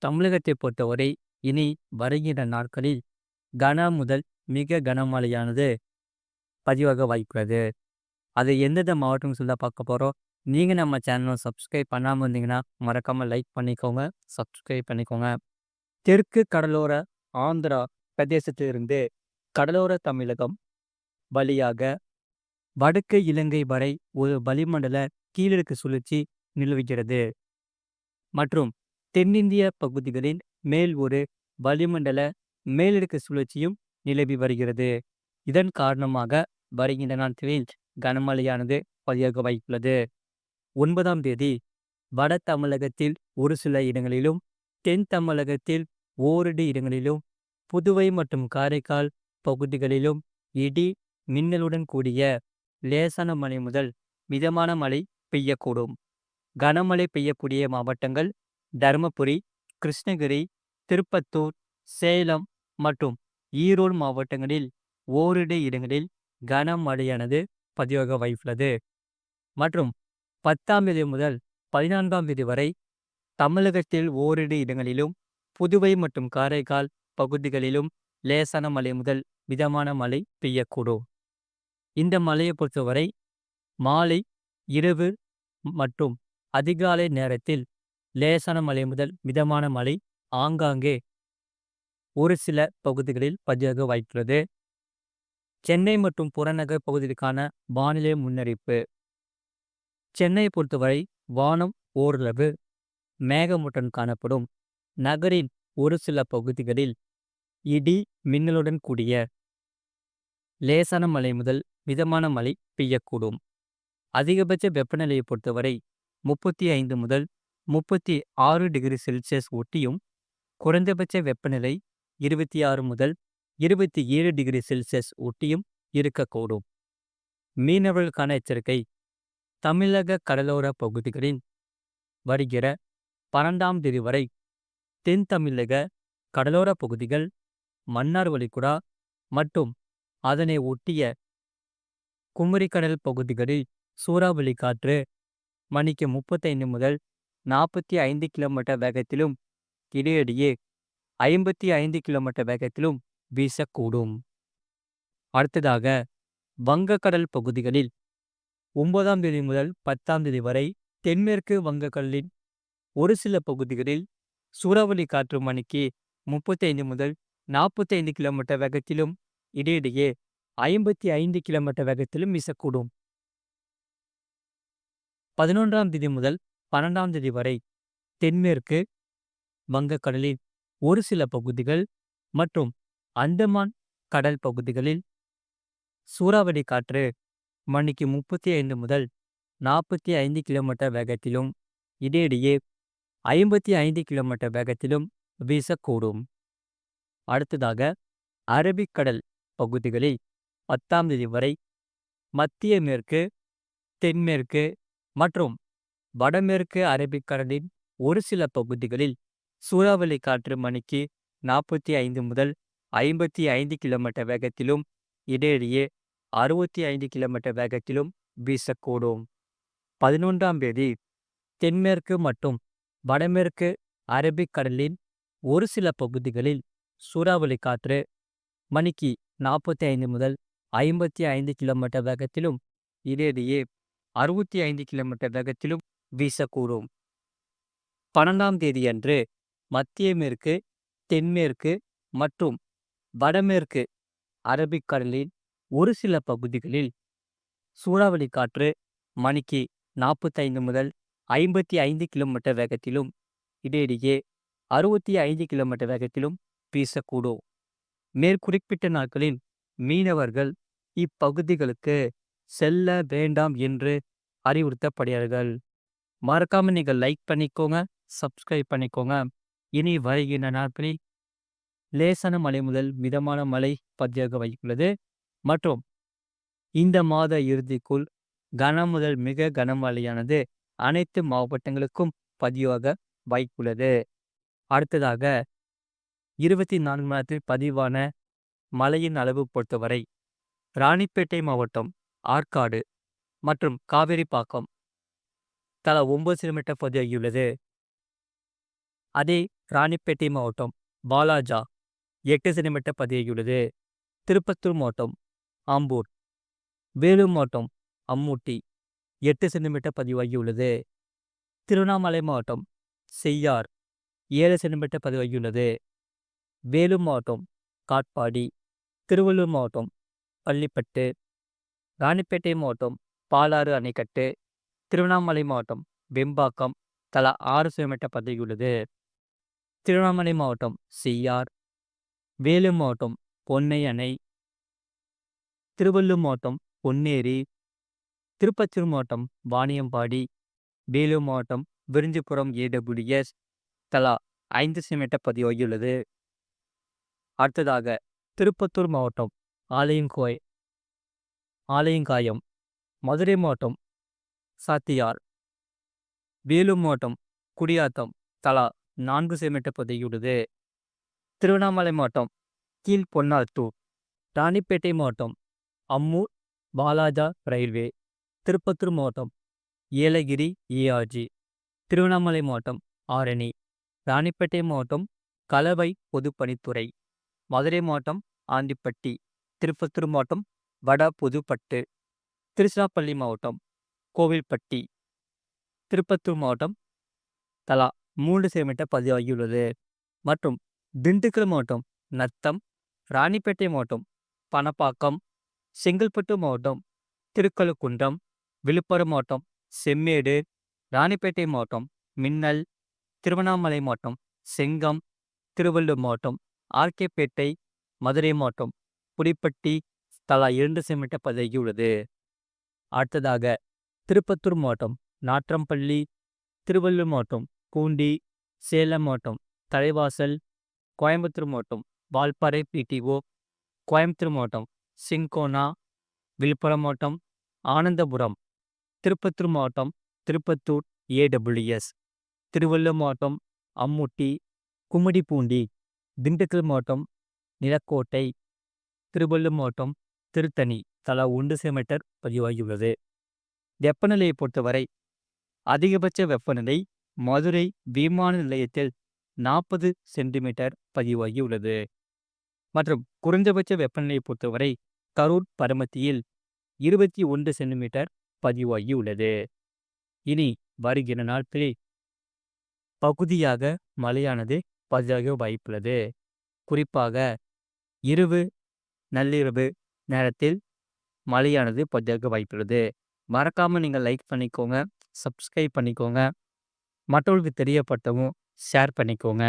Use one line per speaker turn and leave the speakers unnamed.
தமிழகத்தை பொறுத்தவரை இனி வருகின்ற நாட்களில் கன முதல் மிக கனமழையானது பதிவாக வாய்ப்புள்ளது. அது எந்தெந்த மாவட்டம்னு சொல்லி தான் பார்க்க போறோம். நீங்க நம்ம சேனலை சப்ஸ்கிரைப் பண்ணாம இருந்தீங்கன்னா, மறக்காம லைக் பண்ணிக்கோங்க, சப்ஸ்கிரைப் பண்ணிக்கோங்க. தெற்கு கடலோர ஆந்திரா பிரதேசத்திலிருந்து கடலோர தமிழகம் வழியாக வடக்கு இலங்கை வரை ஒரு வளிமண்டல கீழடுக்கு சுழற்சி நிலவுகிறது. மற்றும் தென்னிந்திய பகுதிகளில் மேல் ஒரு வளிமண்டல மேலடுக்கு சுழற்சியும் நிலவி வருகிறது. இதன் காரணமாக வருகின்ற நாட்களில் கனமழையானது பதிவாக வாய்ப்புள்ளது. 9ஆம் தேதி வட தமிழகத்தில் ஒரு சில இடங்களிலும், தென் தமிழகத்தில் ஓரிரு இடங்களிலும், புதுவை மற்றும் காரைக்கால் பகுதிகளிலும் இடி மின்னலுடன் கூடிய லேசான மழை முதல் மிதமான மழை பெய்யக்கூடும். கனமழை பெய்யக்கூடிய மாவட்டங்கள் தருமபுரி, கிருஷ்ணகிரி, திருப்பத்தூர், சேலம் மற்றும் ஈரோடு மாவட்டங்களில் ஓரிரு இடங்களில் கனமழையானது பதிவாக வாய்ப்புள்ளது. மற்றும் 10ஆம் தேதி முதல் 14ஆம் தேதி வரை தமிழகத்தில் ஓரிரு இடங்களிலும், புதுவை மற்றும் காரைக்கால் பகுதிகளிலும் லேசான மழை முதல் மிதமான மழை பெய்யக்கூடும். இந்த மழையை பொறுத்தவரை மாலை, இரவு மற்றும் அதிகாலை நேரத்தில் லேசான மழை முதல் மிதமான மழை ஆங்காங்கே ஒரு சில பகுதிகளில் பதிவாக வாய்ப்புள்ளது. சென்னை மற்றும் புறநகர் பகுதிகளுக்கான வானிலை முன்னறிவிப்பு. சென்னையை பொறுத்தவரை வானம் ஓரளவு மேகமூட்டம் காணப்படும். நகரின் ஒரு சில பகுதிகளில் இடி மின்னலுடன் கூடிய லேசான மழை முதல் மிதமான மழை பெய்யக்கூடும். அதிகபட்ச வெப்பநிலையை பொறுத்தவரை 35 முதல் 36 டிகிரி செல்சியஸ் ஒட்டியும், குறைந்தபட்ச வெப்பநிலை 26 முதல் 27 டிகிரி செல்சியஸ் ஒட்டியும் இருக்கக்கூடும். மீனவர்களுக்கான எச்சரிக்கை. தமிழக கடலோர பகுதிகளில் வருகிற 12ஆம் தேதி வரை தென் தமிழக கடலோர பகுதிகள், மன்னார் வளைகுடா மற்றும் அதனை ஒட்டிய குமரிக்கடல் பகுதிகளில் சூறாவளி காற்று மணிக்கு 35 முதல் 45 கிலோமீட்டர் வேகத்திலும், இடையிடையே 55 கிலோமீட்டர் வேகத்திலும் வீசக்கூடும். அடுத்ததாக வங்கக்கடல் பகுதிகளில் 9ஆம் தேதி முதல் 10ஆம் தேதி வரை தென்மேற்கு வங்கக்கடலின் ஒரு சில பகுதிகளில் சூறாவளி காற்று மணிக்கு 35 முதல் 45 கிலோமீட்டர் வேகத்திலும், இடையிடையே 55 கிலோமீட்டர் வேகத்திலும் வீசக்கூடும். 11ஆம் தேதி முதல் 12ஆம் தேதி வரை தென்மேற்கு வங்கக்கடலில் ஒரு சில பகுதிகள் மற்றும் அந்தமான் கடல் பகுதிகளில் சூறாவளி காற்று மணிக்கு 35 முதல் 45 கிலோமீட்டர் வேகத்திலும், இடையிடையே 55 கிலோமீட்டர் வேகத்திலும் வீசக்கூடும். அடுத்ததாக அரபிக்கடல் பகுதிகளில் 10ஆம் தேதி வரை மத்திய மேற்கு, தென்மேற்கு மற்றும் வடமேற்கு அரபிக்கடலின் ஒரு சில பகுதிகளில் சூறாவளி காற்று மணிக்கு 45 முதல் 55 கிலோமீட்டர் வேகத்திலும், இடையிடையே 65 கிலோமீட்டர் வேகத்திலும் வீசக்கூடும். 11ஆம் தேதி தென்மேற்கு மற்றும் வடமேற்கு அரபிக்கடலின் ஒரு சில பகுதிகளில் சூறாவளி காற்று மணிக்கு 45 முதல் 55 கிலோமீட்டர் வேகத்திலும், இடையிடையே 65 கிலோமீட்டர் வேகத்திலும் வீசக்கூடும். 12ஆம் தேதியன்று மத்திய மேற்கு, தென்மேற்கு மற்றும் வடமேற்கு அரபிக்கடலின் ஒரு சில பகுதிகளில் சூறாவளி காற்று மணிக்கு 45 முதல் 55 கிலோமீட்டர் வேகத்திலும், இடையிடையே 65 கிலோமீட்டர் வேகத்திலும் வீசக்கூடும். மேற்குறிப்பிட்ட நாட்களில் மீனவர்கள் இப்பகுதிகளுக்கு செல்ல வேண்டாம் என்று அறிவுறுத்தப்படுகிறார்கள். மறக்காம நீங்கள் லைக் பண்ணிக்கோங்க, சப்ஸ்கிரைப் பண்ணிக்கோங்க. இனி வருகின்ற நாட்களில் லேசான மழை முதல் மிதமான மழை பதிவாக வாய்ப்புள்ளது. மற்றும் இந்த மாத இறுதிக்குள் கன முதல் மிக கனமழையானது அனைத்து மாவட்டங்களுக்கும் பதிவாக வாய்ப்புள்ளது. அடுத்ததாக 24 மணி நேரத்தில் பதிவான மழையின் அளவு பொறுத்தவரை ராணிப்பேட்டை மாவட்டம், ஆற்காடு மற்றும் காவேரிப்பாக்கம் தலா 9 சென்டிமீட்டர் பதிவாகியுள்ளது. அதே ராணிப்பேட்டை மாவட்டம் பாலாஜா 8 சென்டிமீட்டர் பதிவாகியுள்ளது. திருப்பத்தூர் மாவட்டம் ஆம்பூர், வேலூர் மாவட்டம் அம்மூட்டி 8 சென்டிமீட்டர் பதிவாகியுள்ளது. திருவண்ணாமலை மாவட்டம் செய்யார் 7 சென்டிமீட்டர் பதிவாகியுள்ளது. வேலூர் மாவட்டம் காட்பாடி, திருவள்ளூர் மாவட்டம் பள்ளிப்பட்டு, ராணிப்பேட்டை மாவட்டம் பாலாறு அணைக்கட்டு, திருவண்ணாமலை மாவட்டம் வெம்பாக்கம் தலா 6 சென்டிமீட்டர் பதிவாகியுள்ளது. திருவண்ணாமலை மாவட்டம் செய்யார், வேலூர் மாவட்டம் பொன்னை அணை, திருவள்ளூர் மாவட்டம் பொன்னேரி, திருப்பத்தூர் மாவட்டம் வாணியம்பாடி, வேலூர் மாவட்டம் விரிஞ்சிபுரம் ஏடபிள்யூஎஸ் தலா 5 சென்டிமீட்டர் பதிவாகியுள்ளது. அடுத்ததாக திருப்பத்தூர் மாவட்டம் ஆலயங்காயம், மதுரை மாவட்டம் சாத்தியார், வேலூர் மாவட்டம் குடியாத்தம் தலா 4 சென்டிமீட்டர் பதிவாகியுள்ளது. திருவண்ணாமலை மாவட்டம் கீழ்பொன்னாத்தூர், ராணிப்பேட்டை மாவட்டம் அம்மூர் பாலாஜா ரயில்வே, திருப்பத்தூர் மாவட்டம் ஏலகிரி ஏஆர்ஜி, திருவண்ணாமலை மாவட்டம் ஆரணி, ராணிப்பேட்டை மாவட்டம் கலவை பொதுப்பணித்துறை, மதுரை மாவட்டம் ஆண்டிப்பட்டி, திருப்பத்தூர் மாவட்டம் வட புதுப்பட்டு, திருச்சிராப்பள்ளி மாவட்டம் கோவில்பட்டி, திருப்பத்தூர் மாவட்டம் தலா 3 சென்டிமீட்டர் பதிவாகியுள்ளது. மற்றும் திண்டுக்கல் மாவட்டம் நத்தம், ராணிப்பேட்டை மாவட்டம் பணப்பாக்கம், செங்கல்பட்டு மாவட்டம் திருக்கழுக்குன்றம், விழுப்புரம் மாவட்டம் செம்மேடு, ராணிப்பேட்டை மாவட்டம் மின்னல், திருவண்ணாமலை மாவட்டம் செங்கம், திருவள்ளூர் மாவட்டம் ஆர்கேபேட்டை, மதுரை மாவட்டம் புலிப்பட்டி தலா 2 சென்டிமீட்டர் பதிவாகியுள்ளது. அடுத்ததாக திருப்பத்தூர் மாவட்டம் நாற்றம்பள்ளி, திருவள்ளூர் மாவட்டம் பூண்டி, சேலம் மாவட்டம் தலைவாசல், கோயம்புத்தூர் மாவட்டம் வால்பாறை பிடிஓ, கோயம்புத்தூர் மாவட்டம் சின்கோனா, விழுப்புரம் மாவட்டம் ஆனந்தபுரம், திருப்பத்தூர் மாவட்டம் திருப்பத்தூர் ஏடபிள்யூஎஸ், திருவள்ளூர் மாவட்டம் அம்மூட்டி, கும்மிடிப்பூண்டி, திண்டுக்கல் மாவட்டம் நிலக்கோட்டை, திருவள்ளூர் மாவட்டம் திருத்தணி தலா 1 சென்டிமீட்டர் பதிவாகியுள்ளது. வெப்பநிலையை பொறுத்தவரை அதிகபட்ச வெப்பநிலை மதுரை விமான நிலையத்தில் 40 சென்டிமீட்டர் பதிவாகியுள்ளது. மற்றும் குறைந்தபட்ச வெப்பநிலையை பொறுத்தவரை கரூர் பரமத்தியில் 21 சென்டிமீட்டர் பதிவாகியுள்ளது. இனி வருகிற நாட்களில் பகுதியாக மழையானது பதிவாக வாய்ப்புள்ளது. குறிப்பாக நள்ளிரவு நேரத்தில் மழையானது பதிவாக வாய்ப்புள்ளது. மறக்காமல் நீங்கள் லைக் பண்ணிக்கோங்க, சப்ஸ்கிரைப் பண்ணிக்கோங்க, மற்றவர்களுக்கு தெரியப்படுத்தவும் ஷேர் பண்ணிக்கோங்க.